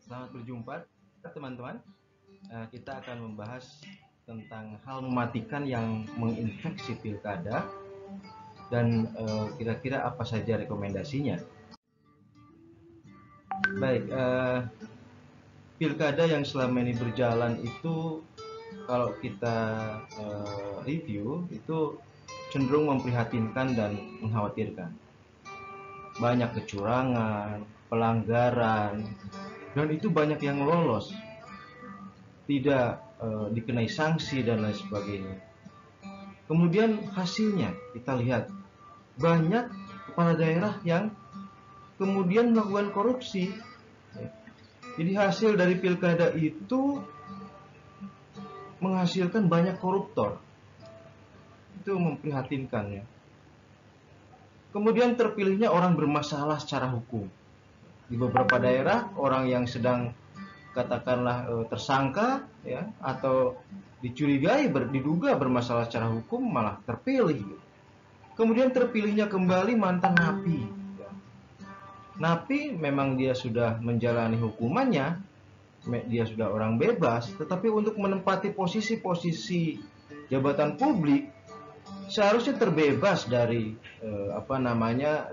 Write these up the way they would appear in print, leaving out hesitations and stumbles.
Selamat berjumpa teman-teman. Kita akan membahas tentang hal mematikan yang menginfeksi pilkada dan kira-kira apa saja rekomendasinya. Baik, pilkada yang selama ini berjalan itu kalau kita review itu cenderung memprihatinkan dan mengkhawatirkan. Banyak kecurangan, pelanggaran, dan itu banyak yang lolos, tidak dikenai sanksi dan lain sebagainya. Kemudian hasilnya kita lihat banyak kepala daerah yang kemudian melakukan korupsi. Jadi hasil dari pilkada itu menghasilkan banyak koruptor. Itu memprihatinkan ya. Kemudian terpilihnya orang bermasalah secara hukum. Di beberapa daerah orang yang sedang katakanlah tersangka ya atau dicurigai diduga bermasalah secara hukum malah terpilih. Kemudian terpilihnya kembali mantan napi. Napi memang dia sudah menjalani hukumannya, dia sudah orang bebas, tetapi untuk menempati posisi-posisi jabatan publik seharusnya terbebas dari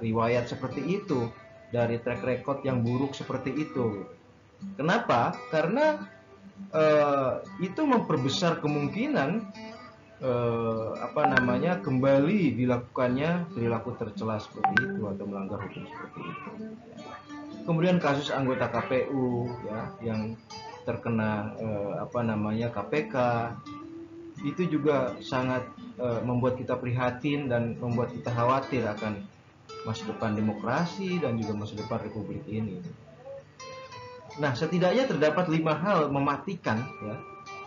riwayat seperti itu, dari track record yang buruk seperti itu. Kenapa? Karena itu memperbesar kemungkinan kembali dilakukannya perilaku tercela seperti itu atau melanggar hukum seperti itu. Kemudian kasus anggota KPU ya yang terkena KPK itu juga sangat membuat kita prihatin dan membuat kita khawatir akan masa depan demokrasi dan juga masa depan republik ini. Nah, setidaknya terdapat 5 hal mematikan ya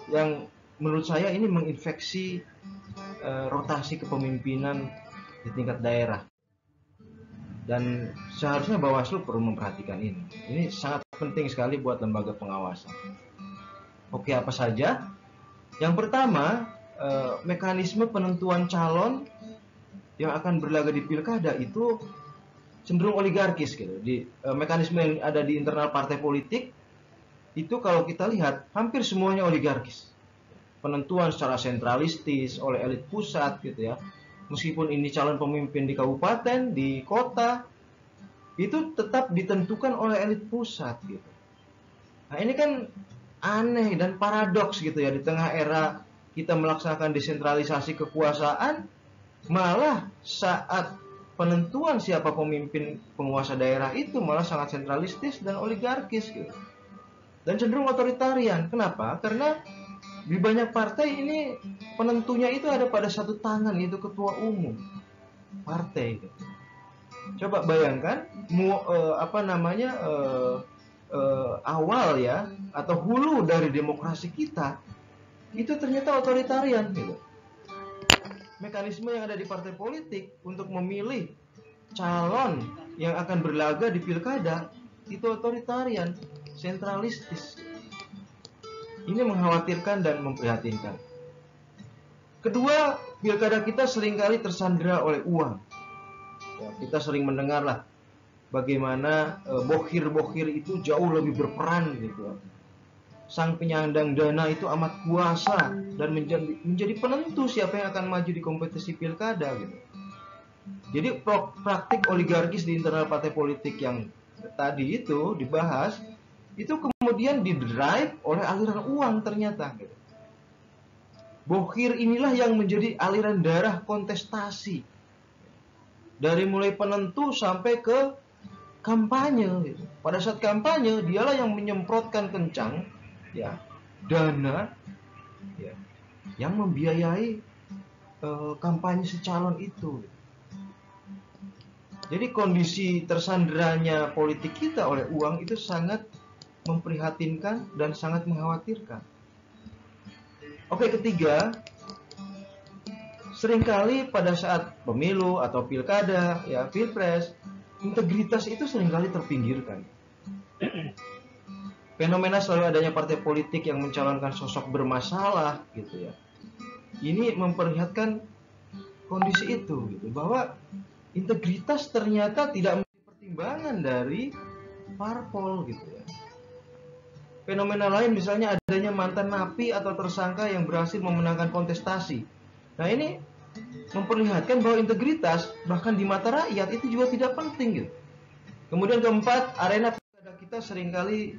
yang menurut saya ini menginfeksi rotasi kepemimpinan di tingkat daerah. Dan seharusnya Bawaslu perlu memperhatikan ini. Ini sangat penting sekali buat lembaga pengawasan. Oke, apa saja? Yang pertama, mekanisme penentuan calon yang akan berlaga di pilkada itu cenderung oligarkis gitu. Mekanisme yang ada di internal partai politik itu kalau kita lihat hampir semuanya oligarkis. Penentuan secara sentralistis oleh elit pusat gitu ya. Meskipun ini calon pemimpin di kabupaten, di kota, itu tetap ditentukan oleh elit pusat gitu. Nah, ini kan aneh dan paradoks gitu ya, di tengah era kita melaksanakan desentralisasi kekuasaan, malah saat penentuan siapa pemimpin penguasa daerah itu malah sangat sentralistis dan oligarkis gitu. Dan cenderung otoritarian. Kenapa? Karena di banyak partai ini penentunya itu ada pada satu tangan, itu ketua umum partai. Coba bayangkan awal ya atau hulu dari demokrasi kita itu ternyata otoritarian gitu. Mekanisme yang ada di partai politik untuk memilih calon yang akan berlaga di pilkada itu otoritarian, sentralistis. Ini mengkhawatirkan dan memprihatinkan. Kedua, pilkada kita seringkali tersandera oleh uang. Ya, kita sering mendengar lah bagaimana bokhir-bokhir itu jauh lebih berperan gitu. Sang penyandang dana itu amat kuasa dan menjadi penentu siapa yang akan maju di kompetisi pilkada gitu. Jadi praktik oligarkis di internal partai politik yang tadi itu dibahas itu kemudian didrive oleh aliran uang ternyata gitu. Bokhir inilah yang menjadi aliran darah kontestasi. Dari mulai penentu sampai ke kampanye gitu. Pada saat kampanye dialah yang menyemprotkan kencang ya dana ya, yang membiayai kampanye secalon itu. Jadi kondisi tersanderanya politik kita oleh uang itu sangat memprihatinkan dan sangat mengkhawatirkan. Oke, ketiga, seringkali pada saat pemilu atau pilkada, ya pilpres, integritas itu seringkali terpinggirkan. Fenomena selalu adanya partai politik yang mencalonkan sosok bermasalah, gitu ya. Ini memperlihatkan kondisi itu, gitu, bahwa integritas ternyata tidak menjadi pertimbangan dari parpol, gitu ya. Fenomena lain misalnya adanya mantan napi atau tersangka yang berhasil memenangkan kontestasi. Nah, ini memperlihatkan bahwa integritas bahkan di mata rakyat itu juga tidak penting gitu. Kemudian keempat, arena pilkada kita seringkali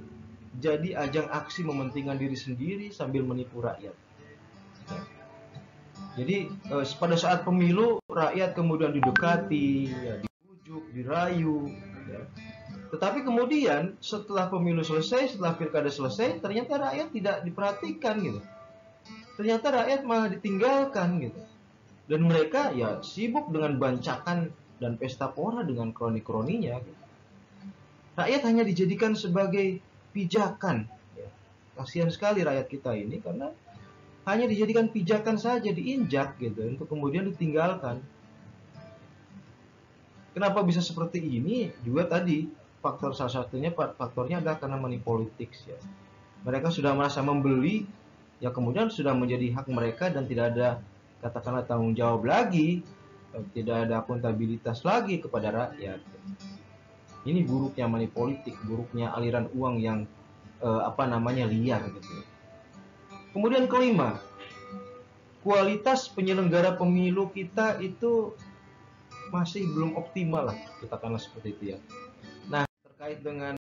jadi ajang aksi mementingkan diri sendiri sambil menipu rakyat. Jadi pada saat pemilu rakyat kemudian didekati, ya, dibujuk, dirayu, ya. Tetapi kemudian setelah pemilu selesai, setelah pilkada selesai, ternyata rakyat tidak diperhatikan gitu. Ternyata rakyat malah ditinggalkan gitu. Dan mereka ya sibuk dengan bancakan dan pesta pora dengan kroni-kroninya gitu. Rakyat hanya dijadikan sebagai pijakan, ya. Kasihan sekali rakyat kita ini karena hanya dijadikan pijakan saja, diinjak gitu untuk kemudian ditinggalkan. Kenapa bisa seperti ini? Juga tadi salah satunya faktornya adalah karena money politics ya. Mereka sudah merasa membeli, ya kemudian sudah menjadi hak mereka dan tidak ada katakanlah tanggung jawab lagi, tidak ada akuntabilitas lagi kepada rakyat. Ini buruknya money politik, buruknya aliran uang yang liar gitu. Kemudian kelima, kualitas penyelenggara pemilu kita itu masih belum optimal lah, katakanlah seperti itu ya. Nah, terkait dengan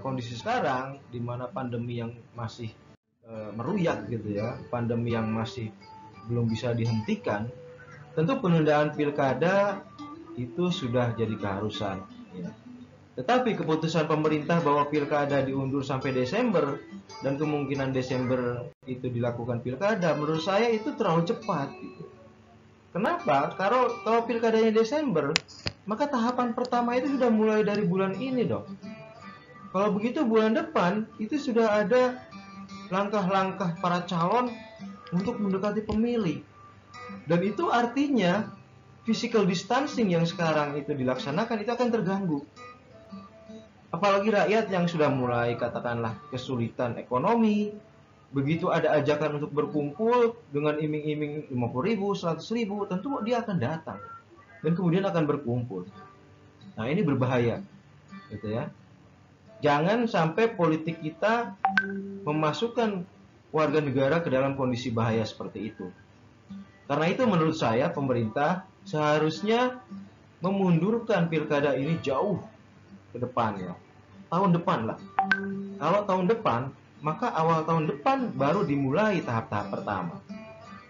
kondisi sekarang di mana pandemi yang masih meruyak gitu ya, pandemi yang masih belum bisa dihentikan, tentu penundaan pilkada itu sudah jadi keharusan ya. Tetapi keputusan pemerintah bahwa pilkada diundur sampai Desember dan kemungkinan Desember itu dilakukan pilkada, menurut saya itu terlalu cepat gitu. Kenapa? Kalau pilkadanya Desember, maka tahapan pertama itu sudah mulai dari bulan ini dong. Kalau begitu bulan depan itu sudah ada langkah-langkah para calon untuk mendekati pemilih. Dan itu artinya physical distancing yang sekarang itu dilaksanakan itu akan terganggu. Apalagi rakyat yang sudah mulai katakanlah kesulitan ekonomi, begitu ada ajakan untuk berkumpul dengan iming-iming 50.000, 100.000, tentu dia akan datang dan kemudian akan berkumpul. Nah, ini berbahaya, gitu ya. Jangan sampai politik kita memasukkan warga negara ke dalam kondisi bahaya seperti itu. Karena itu menurut saya pemerintah seharusnya memundurkan pilkada ini jauh ke depan ya. Tahun depan lah. Kalau tahun depan, maka awal tahun depan baru dimulai tahap-tahap pertama.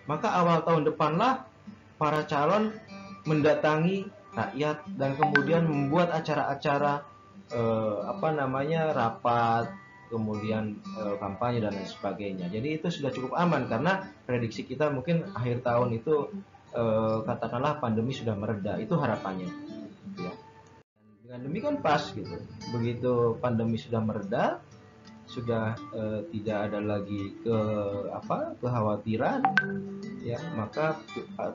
Maka awal tahun depanlah para calon mendatangi rakyat dan kemudian membuat acara-acara rapat, kemudian kampanye dan lain sebagainya. Jadi itu sudah cukup aman karena prediksi kita mungkin akhir tahun itu katakanlah pandemi sudah mereda. Itu harapannya. Ya. Dengan demikian pas gitu. Begitu pandemi sudah mereda, sudah tidak ada lagi kekhawatiran ya, maka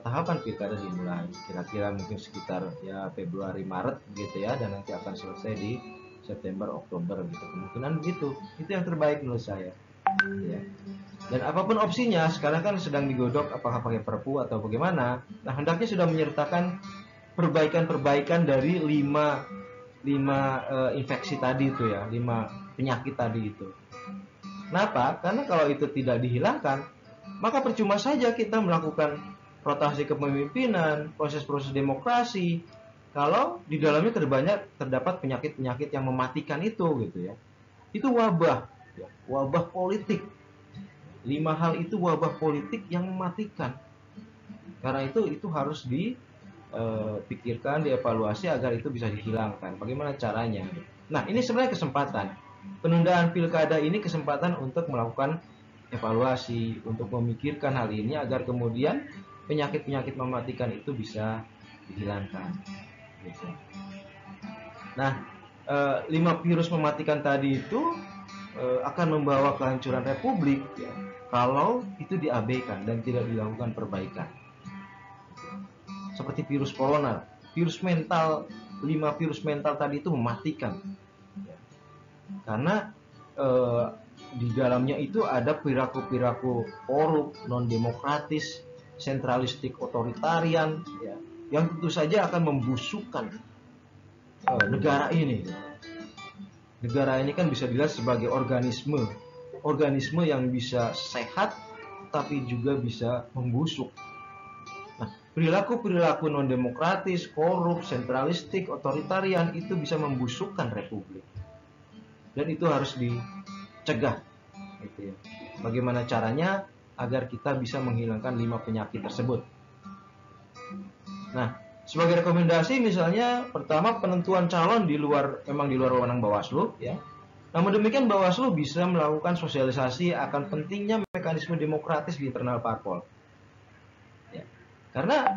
tahapan pilkada dimulai kira-kira mungkin sekitar ya Februari Maret gitu ya, dan nanti akan selesai di September Oktober gitu, kemungkinan begitu. Itu yang terbaik menurut saya ya. Dan apapun opsinya sekarang kan sedang digodok apakah pakai Perpu atau bagaimana. Nah, hendaknya sudah menyertakan perbaikan dari 5 infeksi tadi itu ya, 5 penyakit tadi itu. Kenapa? Karena kalau itu tidak dihilangkan, maka percuma saja kita melakukan rotasi kepemimpinan, proses-proses demokrasi, kalau di dalamnya terdapat penyakit-penyakit yang mematikan itu gitu ya. Itu wabah, ya, wabah politik. 5 hal itu wabah politik yang mematikan. Karena itu harus dipikirkan, dievaluasi agar itu bisa dihilangkan. Bagaimana caranya? Nah, ini sebenarnya kesempatan. Penundaan pilkada ini kesempatan untuk melakukan evaluasi, untuk memikirkan hal ini agar kemudian penyakit-penyakit mematikan itu bisa dihilangkan. Gitu. Nah, 5 virus mematikan tadi itu akan membawa kehancuran republik ya, kalau itu diabaikan dan tidak dilakukan perbaikan. Seperti virus corona, virus mental, 5 virus mental tadi itu mematikan. Karena di dalamnya itu ada perilaku-perilaku korup, non-demokratis, sentralistik, otoritarian, ya, yang tentu saja akan membusukkan negara ini. negara ini kan bisa dilihat sebagai organisme yang bisa sehat tapi juga bisa membusuk. Nah, perilaku-perilaku non-demokratis, korup, sentralistik, otoritarian itu bisa membusukkan republik. Dan itu harus dicegah. Gitu ya. Bagaimana caranya agar kita bisa menghilangkan 5 penyakit tersebut? Nah, sebagai rekomendasi misalnya pertama penentuan calon memang di luar wewenang Bawaslu ya. Namun demikian Bawaslu bisa melakukan sosialisasi akan pentingnya mekanisme demokratis di internal parpol. Karena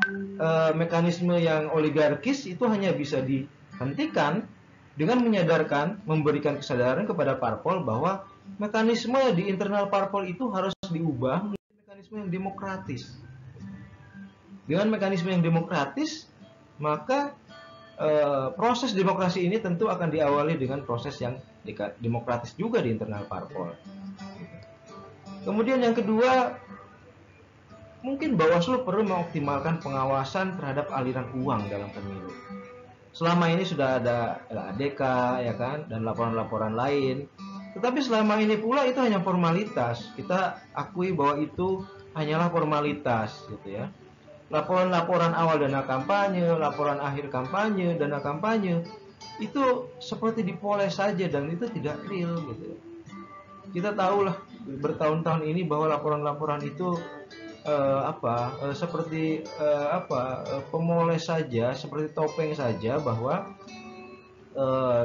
mekanisme yang oligarkis itu hanya bisa dihentikan dengan memberikan kesadaran kepada parpol bahwa mekanisme di internal parpol itu harus diubah menjadi mekanisme yang demokratis. Dengan mekanisme yang demokratis, maka proses demokrasi ini tentu akan diawali dengan proses yang demokratis juga di internal parpol. Kemudian yang kedua, mungkin Bawaslu perlu mengoptimalkan pengawasan terhadap aliran uang dalam pemilu. Selama ini sudah ada LADK ya kan, dan laporan-laporan lain. Tetapi selama ini pula itu hanya formalitas. Kita akui bahwa itu hanyalah formalitas gitu ya. Laporan-laporan awal dana kampanye, laporan akhir kampanye, dana kampanye itu seperti dipoles saja dan itu tidak real gitu. Kita tahulah bertahun-tahun ini bahwa laporan-laporan itu seperti pemoles saja, seperti topeng saja bahwa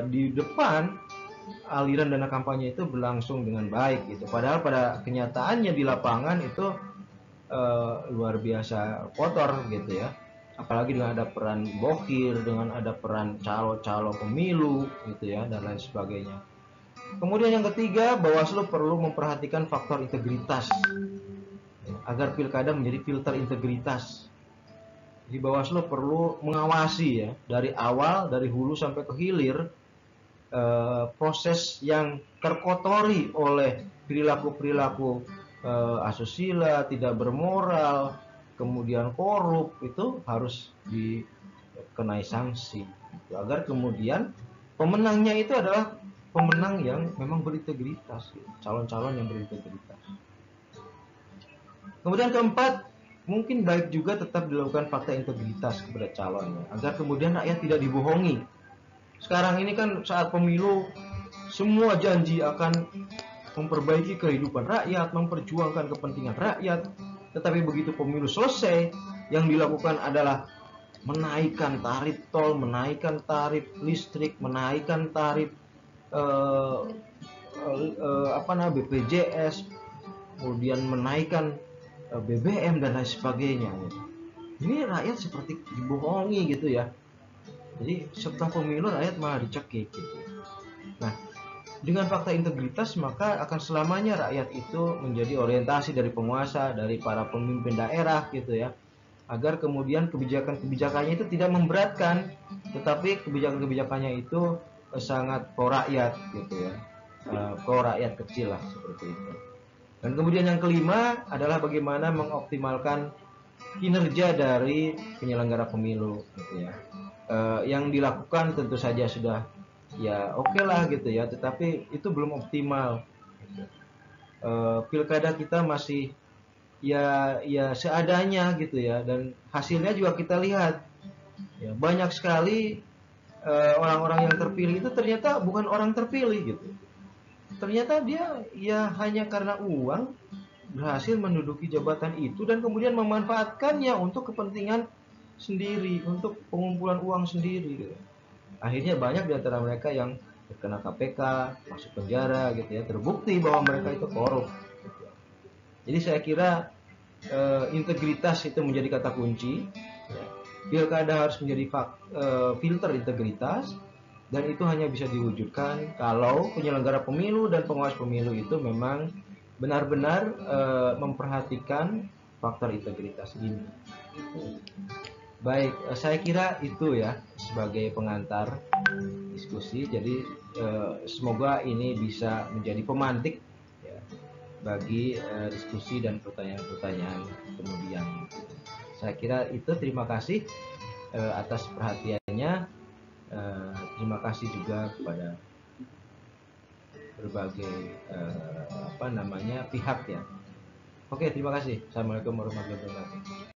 di depan aliran dana kampanye itu berlangsung dengan baik gitu. Padahal pada kenyataannya di lapangan itu luar biasa kotor gitu ya. Apalagi dengan ada peran bokir, dengan ada peran calo-calo pemilu gitu ya, dan lain sebagainya. Kemudian yang ketiga, Bawaslu perlu memperhatikan faktor integritas agar pilkada menjadi filter integritas. Di Bawaslu perlu mengawasi ya dari awal, dari hulu sampai ke hilir proses yang terkotori oleh perilaku-perilaku asusila, tidak bermoral, kemudian korup, itu harus dikenai sanksi agar kemudian pemenangnya itu adalah pemenang yang memang berintegritas, calon-calon yang berintegritas. Kemudian keempat, mungkin baik juga tetap dilakukan fakta integritas kepada calonnya agar kemudian rakyat tidak dibohongi. Sekarang ini kan saat pemilu semua janji akan memperbaiki kehidupan rakyat, memperjuangkan kepentingan rakyat, tetapi begitu pemilu selesai yang dilakukan adalah menaikkan tarif tol, menaikkan tarif listrik, menaikkan tarif BPJS, kemudian menaikkan BBM dan lain sebagainya. Ini rakyat seperti dibohongi gitu ya. Jadi setelah pemilu rakyat malah dicekik gitu. Nah, dengan fakta integritas maka akan selamanya rakyat itu menjadi orientasi dari penguasa, dari para pemimpin daerah gitu ya. Agar kemudian kebijakan-kebijakannya itu tidak memberatkan, tetapi kebijakan-kebijakannya itu sangat pro rakyat gitu ya. Pro rakyat kecil lah seperti itu. Dan kemudian yang kelima adalah bagaimana mengoptimalkan kinerja dari penyelenggara pemilu gitu ya. Yang dilakukan tentu saja sudah ya oke lah gitu ya, tetapi itu belum optimal gitu. Pilkada kita masih ya seadanya gitu ya, dan hasilnya juga kita lihat ya, banyak sekali orang-orang yang terpilih itu ternyata bukan orang terpilih gitu. Ternyata dia ya hanya karena uang berhasil menduduki jabatan itu dan kemudian memanfaatkannya untuk kepentingan sendiri, untuk pengumpulan uang sendiri gitu. Akhirnya banyak di antara mereka yang terkena KPK, masuk penjara gitu ya, terbukti bahwa mereka itu korup gitu. Jadi saya kira integritas itu menjadi kata kunci ya. Pilkada harus menjadi filter integritas, dan itu hanya bisa diwujudkan kalau penyelenggara pemilu dan pengawas pemilu itu memang benar-benar memperhatikan faktor integritas ini. Baik, saya kira itu ya sebagai pengantar diskusi. Jadi semoga ini bisa menjadi pemantik ya, bagi diskusi dan pertanyaan-pertanyaan kemudian. Saya kira itu. Terima kasih atas perhatiannya. Terima kasih juga kepada berbagai apa namanya pihak ya. Oke, terima kasih. Assalamualaikum warahmatullahi wabarakatuh.